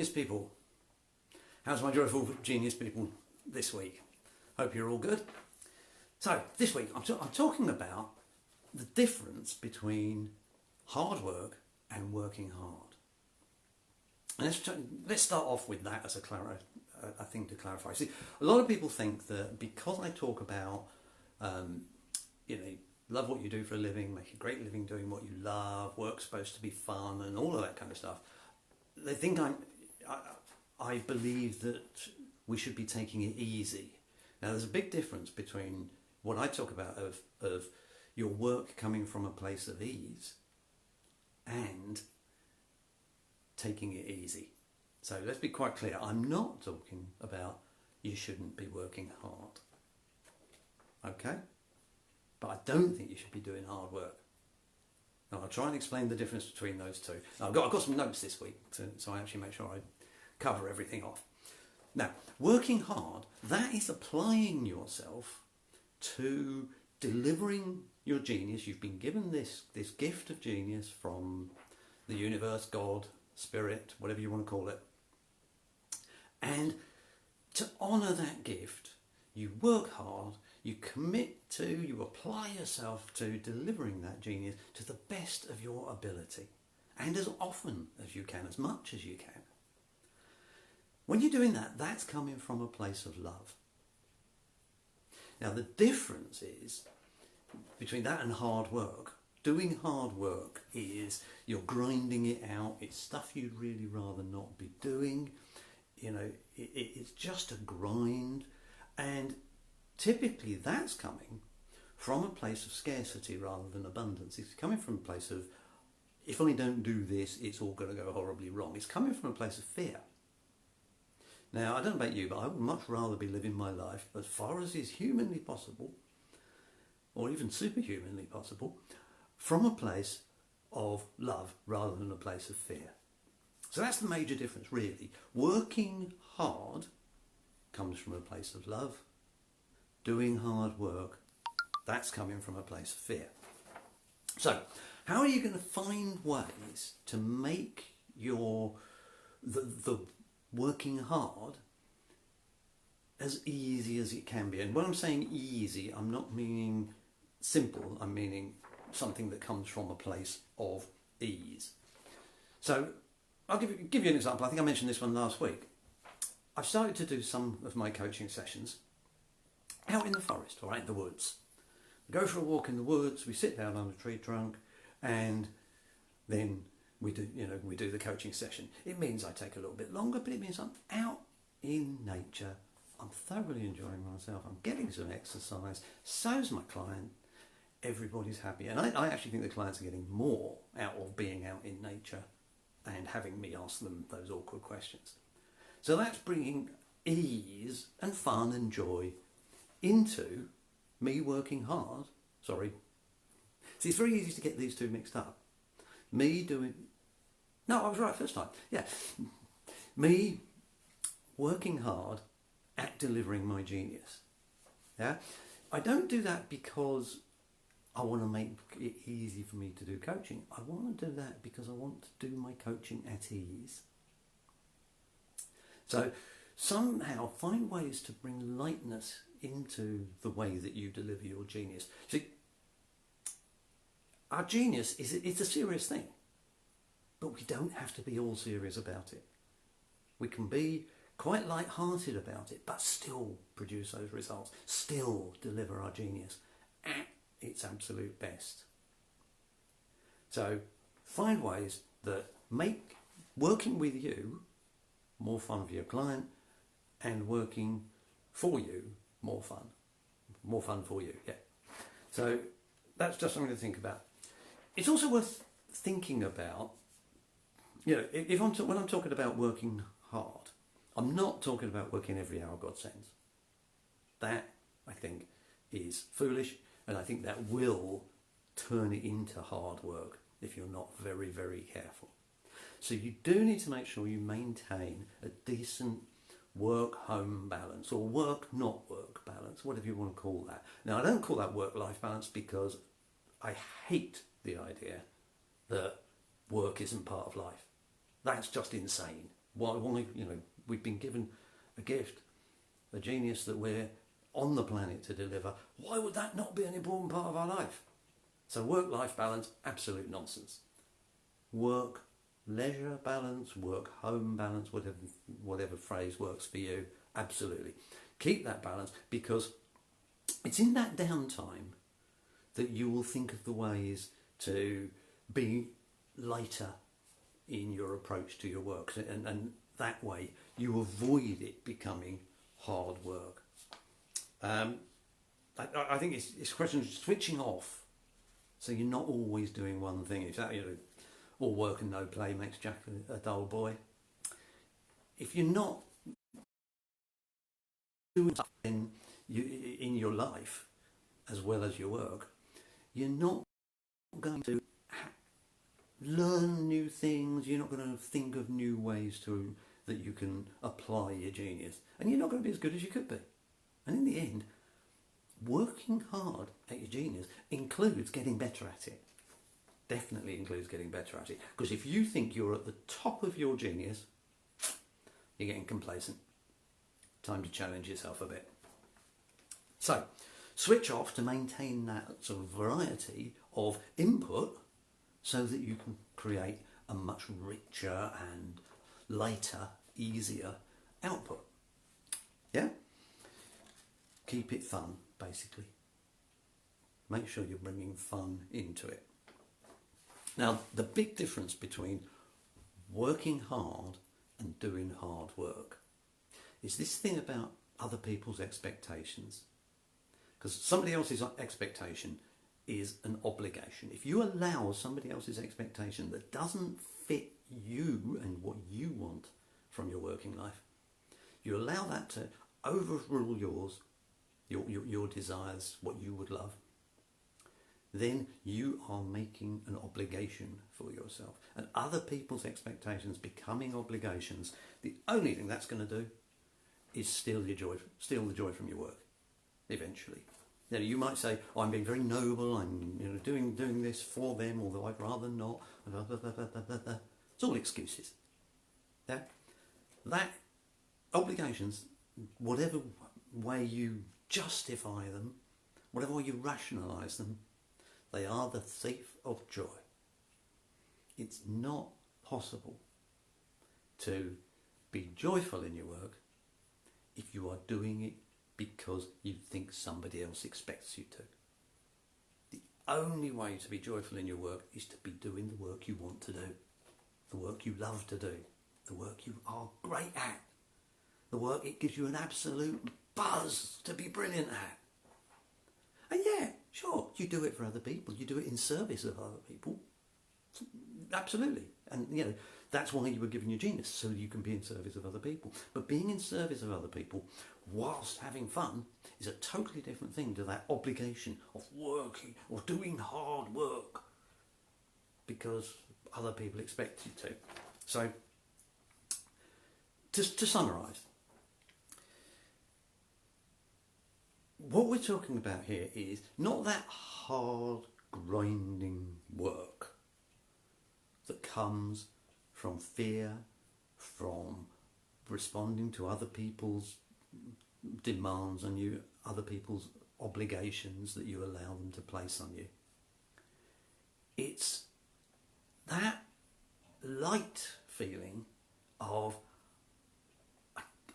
Genius people. How's my joyful genius people this week? Hope you're all good. So this week I'm talking about the difference between hard work and working hard. And let's start off with that as a thing to clarify. See, a lot of people think that because I talk about, love what you do for a living, make a great living doing what you love, work's supposed to be fun and all of that kind of stuff, they think I believe that we should be taking it easy. Now there's a big difference between what I talk about of your work coming from a place of ease and taking it easy. So let's be quite clear. I'm not talking about you shouldn't be working hard. Okay? But I don't think you should be doing hard work. Now I'll try and explain the difference between those two. Now, I've got some notes this week, so I actually make sure I cover everything off. Now, working hard, that is applying yourself to delivering your genius. You've been given this gift of genius from the universe, God, spirit, whatever you want to call it. And to honour that gift, you work hard, you commit to, you apply yourself to delivering that genius to the best of your ability. And as often as you can, as much as you can. When you're doing that, that's coming from a place of love. Now the difference is between that and hard work. Doing hard work is you're grinding it out. It's stuff you'd really rather not be doing. It's just a grind. And typically that's coming from a place of scarcity rather than abundance. It's coming from a place of, if I don't do this, it's all going to go horribly wrong. It's coming from a place of fear. Now, I don't know about you, but I would much rather be living my life as far as is humanly possible, or even superhumanly possible, from a place of love rather than a place of fear. So that's the major difference, really. Working hard comes from a place of love. Doing hard work, that's coming from a place of fear. So, how are you going to find ways to make the working hard as easy as it can be? And when I'm saying easy, I'm not meaning simple, I'm meaning something that comes from a place of ease. So I'll give you an example. I think I mentioned this one last week. I've started to do some of my coaching sessions out in the forest or out in the woods. We go for a walk in the woods, we sit down on a tree trunk, and then we do the coaching session. It means I take a little bit longer, but it means I'm out in nature. I'm thoroughly enjoying myself. I'm getting some exercise. So's my client. Everybody's happy. And I actually think the clients are getting more out of being out in nature and having me ask them those awkward questions. So that's bringing ease and fun and joy into me working hard. Sorry. See, it's very easy to get these two mixed up. No, I was right first time. Yeah. Me working hard at delivering my genius. Yeah. I don't do that because I want to make it easy for me to do coaching. I want to do that because I want to do my coaching at ease. So somehow find ways to bring lightness into the way that you deliver your genius. See, our genius it's a serious thing. But we don't have to be all serious about it. We can be quite light-hearted about it, but still produce those results, still deliver our genius at its absolute best. So find ways that make working with you more fun for your client and working for you more fun. More fun for you, yeah. So that's just something to think about. It's also worth thinking about, when I'm talking about working hard, I'm not talking about working every hour God sends. That, I think, is foolish, and I think that will turn it into hard work if you're not very, very careful. So you do need to make sure you maintain a decent work-home balance, or work-not-work balance, whatever you want to call that. Now, I don't call that work-life balance because I hate the idea that work isn't part of life. That's just insane. Why, you know, we've been given a gift, a genius that we're on the planet to deliver. Why would that not be an important part of our life? So work-life balance, absolute nonsense. Work-leisure balance, work-home balance, whatever phrase works for you, absolutely. Keep that balance, because it's in that downtime that you will think of the ways to be lighter in your approach to your work, and that way you avoid it becoming hard work. I think it's a question of switching off, so you're not always doing one thing. It's that, you know, all work and no play makes Jack a dull boy. If you're not doing something in your life as well as your work, you're not going to learn new things. You're not going to think of new ways that you can apply your genius, and you're not going to be as good as you could be. And in the end, working hard at your genius includes getting better at it. Definitely includes getting better at it. Because if you think you're at the top of your genius, you're getting complacent. Time to challenge yourself a bit. So, switch off to maintain that sort of variety of input so that you can create a much richer and lighter, easier output. Yeah? Keep it fun, basically. Make sure you're bringing fun into it. Now, the big difference between working hard and doing hard work is this thing about other people's expectations. Because somebody else's expectation is an obligation. If you allow somebody else's expectation that doesn't fit you and what you want from your working life, you allow that to overrule yours, your desires, what you would love, then you are making an obligation for yourself. And other people's expectations becoming obligations, the only thing that's going to do is steal the joy from your work, eventually. Now, you might say, oh, I'm being very noble, I'm doing this for them, although I'd rather not. It's all excuses. Yeah? That obligations, whatever way you justify them, whatever way you rationalise them, they are the thief of joy. It's not possible to be joyful in your work if you are doing it because you think somebody else expects you to. The only way to be joyful in your work is to be doing the work you want to do, the work you love to do, the work you are great at, the work it gives you an absolute buzz to be brilliant at. And yeah, sure, you do it for other people, you do it in service of other people, absolutely. And that's why you were given your genius, so you can be in service of other people. But being in service of other people whilst having fun is a totally different thing to that obligation of working or doing hard work because other people expect you to. So, to summarise, what we're talking about here is not that hard, grinding work that comes from fear, from responding to other people's demands on you, other people's obligations that you allow them to place on you. It's that light feeling of,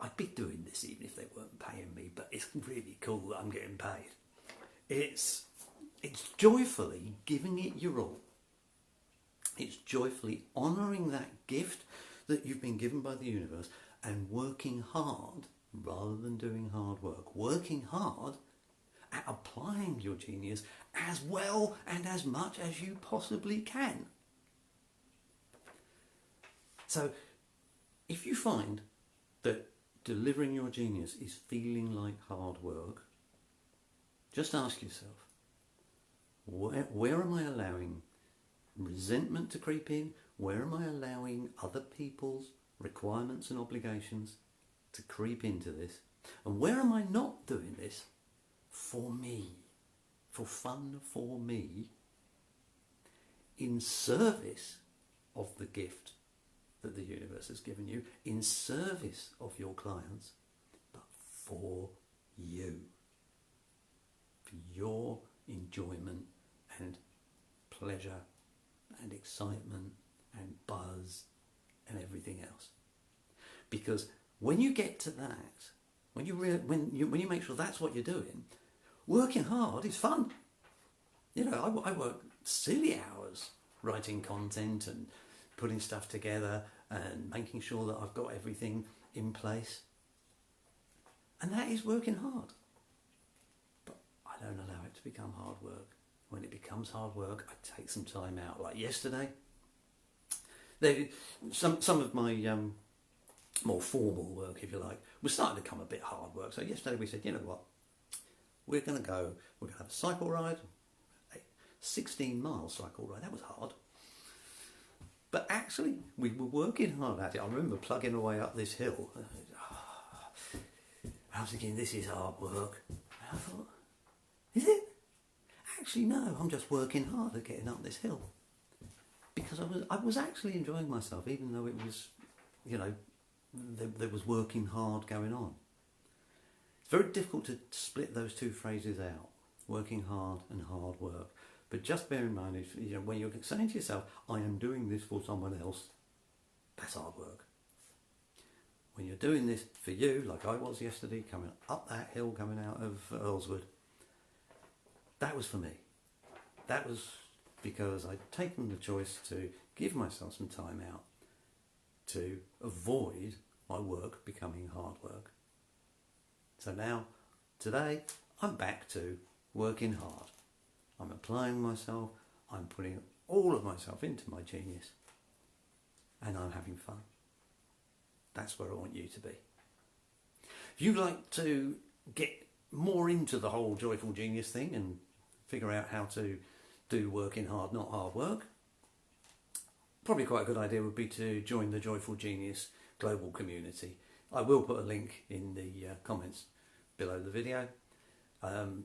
I'd be doing this even if they weren't paying me, but it's really cool that I'm getting paid. It's joyfully giving it your all. It's joyfully honouring that gift that you've been given by the universe and working hard rather than doing hard work. Working hard at applying your genius as well and as much as you possibly can. So if you find that delivering your genius is feeling like hard work, just ask yourself, where am I allowing resentment to creep in? Where am I allowing other people's requirements and obligations to creep into this? And where am I not doing this for me, for fun, for me, in service of the gift that the universe has given you in service of your clients, but for you. For your enjoyment and pleasure and excitement and buzz and everything else. Because when you get to that, when you make sure that's what you're doing, working hard is fun. You know, I work silly hours writing content and putting stuff together and making sure that I've got everything in place. And that is working hard. But I don't allow it to become hard work. When it becomes hard work, I take some time out. Like yesterday, some of my more formal work, if you like, was starting to become a bit hard work. So yesterday we said, you know what, we're going to have a cycle ride, a 16-mile cycle ride. That was hard. But actually, we were working hard at it. I remember plugging away up this hill. I was thinking, this is hard work. And I thought, is it? Actually, no, I'm just working hard at getting up this hill. Because I was actually enjoying myself, even though it was, you know, there was working hard going on. It's very difficult to split those two phrases out, working hard and hard work. But just bear in mind, if, you know, when you're saying to yourself, I am doing this for someone else, that's hard work. When you're doing this for you, like I was yesterday, coming up that hill, coming out of Earlswood, that was for me. That was because I'd taken the choice to give myself some time out to avoid my work becoming hard work. So now, today, I'm back to working hard. I'm applying myself, I'm putting all of myself into my genius, and I'm having fun. That's where I want you to be. If you'd like to get more into the whole joyful genius thing and figure out how to do working hard, not hard work, probably quite a good idea would be to join the Joyful Genius global community. I will put a link in the comments below the video. And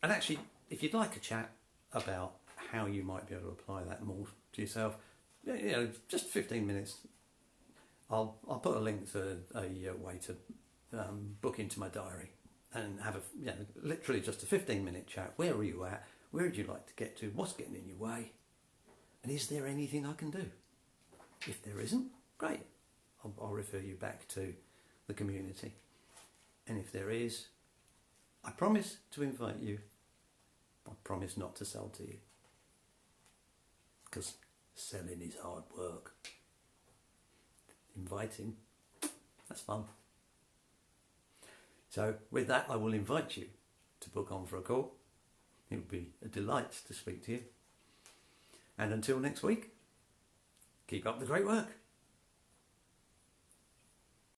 actually, if you'd like a chat about how you might be able to apply that more to yourself, you know, just 15 minutes. I'll put a link to a way to book into my diary and have literally just a 15-minute chat. Where are you at? Where would you like to get to? What's getting in your way? And is there anything I can do? If there isn't, great. I'll refer you back to the community. And if there is, I promise to invite you. I promise not to sell to you. Because selling is hard work. Inviting, that's fun. So with that, I will invite you to book on for a call. It would be a delight to speak to you. And until next week, keep up the great work.